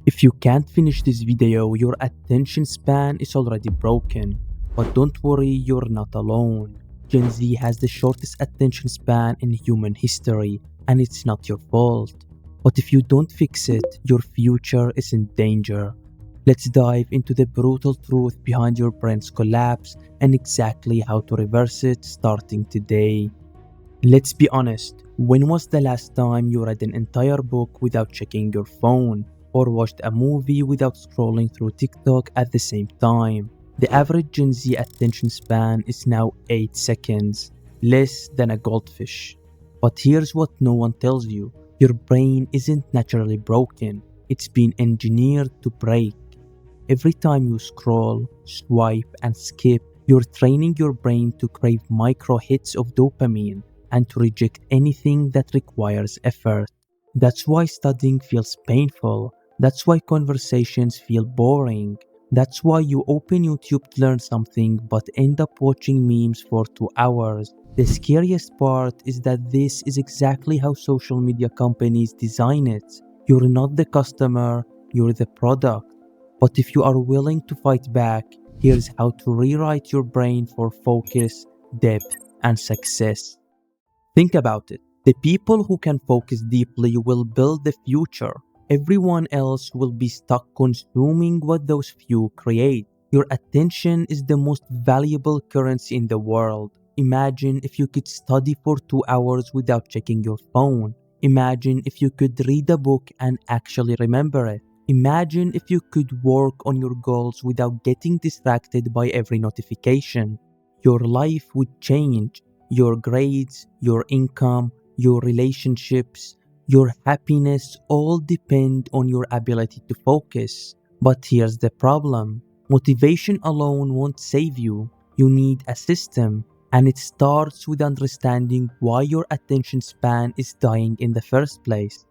If you can't finish this video, your attention span is already broken. But don't worry, you're not alone. Gen Z has the shortest attention span in human history, and it's not your fault. But if you don't fix it, your future is in danger. Let's dive into the brutal truth behind your brain's collapse and exactly how to reverse it starting today. Let's be honest, when was the last time you read an entire book without checking your phone? Or watched a movie without scrolling through TikTok at the same time? The average Gen Z attention span is now 8 seconds, less than a goldfish. But here's what no one tells you. Your brain isn't naturally broken, it's been engineered to break. Every time you scroll, swipe, and skip, you're training your brain to crave micro hits of dopamine and to reject anything that requires effort. That's why studying feels painful. That's why conversations feel boring. That's why you open YouTube to learn something but end up watching memes for 2 hours. The scariest part is that this is exactly how social media companies design it. You're not the customer, you're the product. But if you are willing to fight back, here's how to rewrite your brain for focus, depth, and success. Think about it. The people who can focus deeply will build the future. Everyone else will be stuck consuming what those few create. Your attention is the most valuable currency in the world. Imagine if you could study for 2 hours without checking your phone. Imagine if you could read a book and actually remember it. Imagine if you could work on your goals without getting distracted by every notification. Your life would change. Your grades, your income, your relationships, your happiness all depend on your ability to focus. But here's the problem. Motivation alone won't save you. You need a system, and it starts with understanding why your attention span is dying in the first place.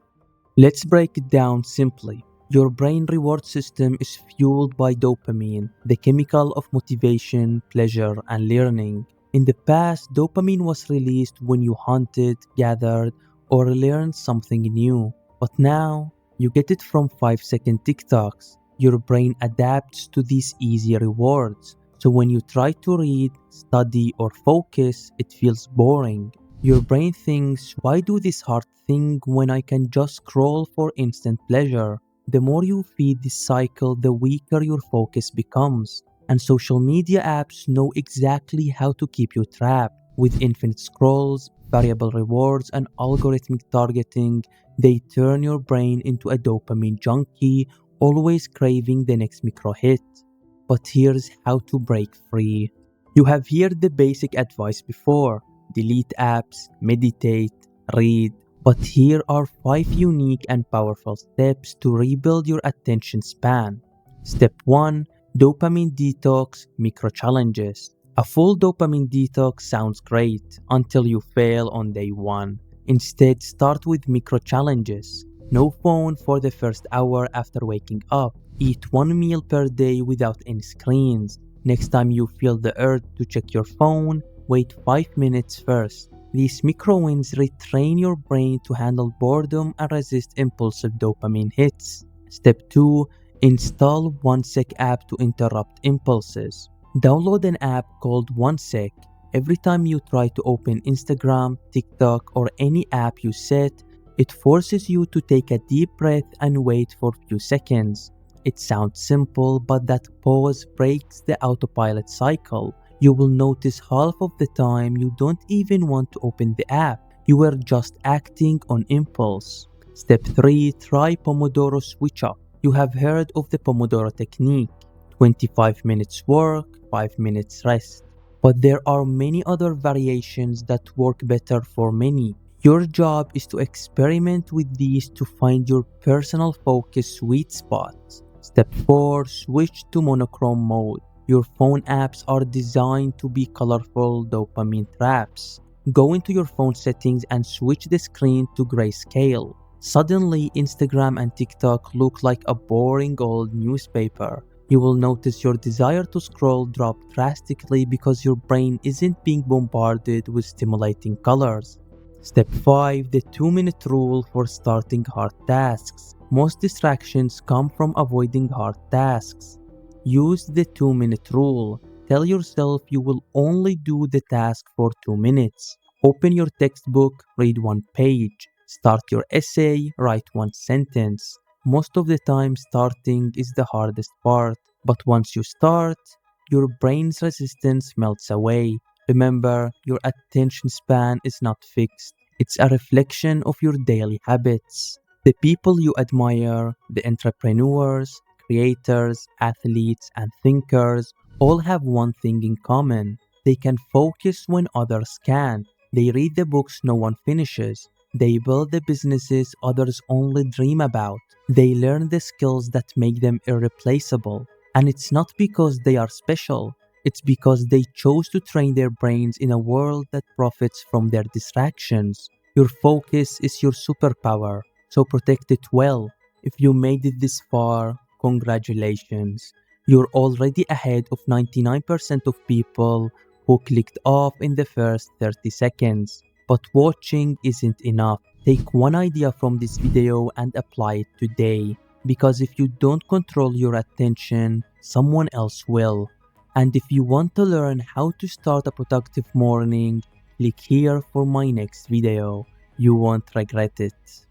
Let's break it down simply. Your brain reward system is fueled by dopamine, the chemical of motivation, pleasure, and learning. In the past, dopamine was released when you hunted, gathered, or learned something new. But now, you get it from 5-second TikToks. Your brain adapts to these easy rewards. So when you try to read, study, or focus, it feels boring. Your brain thinks, why do this hard thing when I can just scroll for instant pleasure? The more you feed this cycle, the weaker your focus becomes. And social media apps know exactly how to keep you trapped. With infinite scrolls, variable rewards, and algorithmic targeting, they turn your brain into a dopamine junkie, always craving the next micro hit. But here's how to break free. You have heard the basic advice before. Delete apps, meditate, read. But here are 5 unique and powerful steps to rebuild your attention span. Step 1. Dopamine detox micro-challenges. A full dopamine detox sounds great until you fail on day 1. Instead, start with micro-challenges. No phone for the first hour after waking up. Eat 1 meal per day without any screens. Next time you feel the urge to check your phone, wait 5 minutes first. These micro-wins retrain your brain to handle boredom and resist impulsive dopamine hits. Step 2. Install OneSec app to interrupt impulses. Download an app called OneSec. Every time you try to open Instagram, TikTok, or any app you set, it forces you to take a deep breath and wait for a few seconds. It sounds simple, but that pause breaks the autopilot cycle. You will notice half of the time you don't even want to open the app. You were just acting on impulse. Step 3. Try Pomodoro switch up. You have heard of the Pomodoro technique. 25 minutes work, 5 minutes rest. But there are many other variations that work better for many. Your job is to experiment with these to find your personal focus sweet spot. Step 4. Switch to Monochrome Mode. Your phone apps are designed to be colorful dopamine traps. Go into your phone settings and switch the screen to grayscale. Suddenly, Instagram and TikTok look like a boring old newspaper. You will notice your desire to scroll drop drastically because your brain isn't being bombarded with stimulating colors. Step 5. The 2-minute rule for starting hard tasks. Most distractions come from avoiding hard tasks. Use the 2-minute rule. Tell yourself you will only do the task for 2 minutes. Open your textbook, read one page. Start your essay, write one sentence. Most of the time, starting is the hardest part, but once you start, your brain's resistance melts away. Remember, your attention span is not fixed, it's a reflection of your daily habits. The people you admire, the entrepreneurs, creators, athletes, and thinkers, all have one thing in common. They can focus when others can't. They read the books no one finishes. They build the businesses others only dream about. They learn the skills that make them irreplaceable. And it's not because they are special, it's because they chose to train their brains in a world that profits from their distractions. Your focus is your superpower, so protect it well. If you made it this far, congratulations. You're already ahead of 99% of people who clicked off in the first 30 seconds. But watching isn't enough. Take one idea from this video and apply it today. Because if you don't control your attention, someone else will. And if you want to learn how to start a productive morning, click here for my next video. You won't regret it.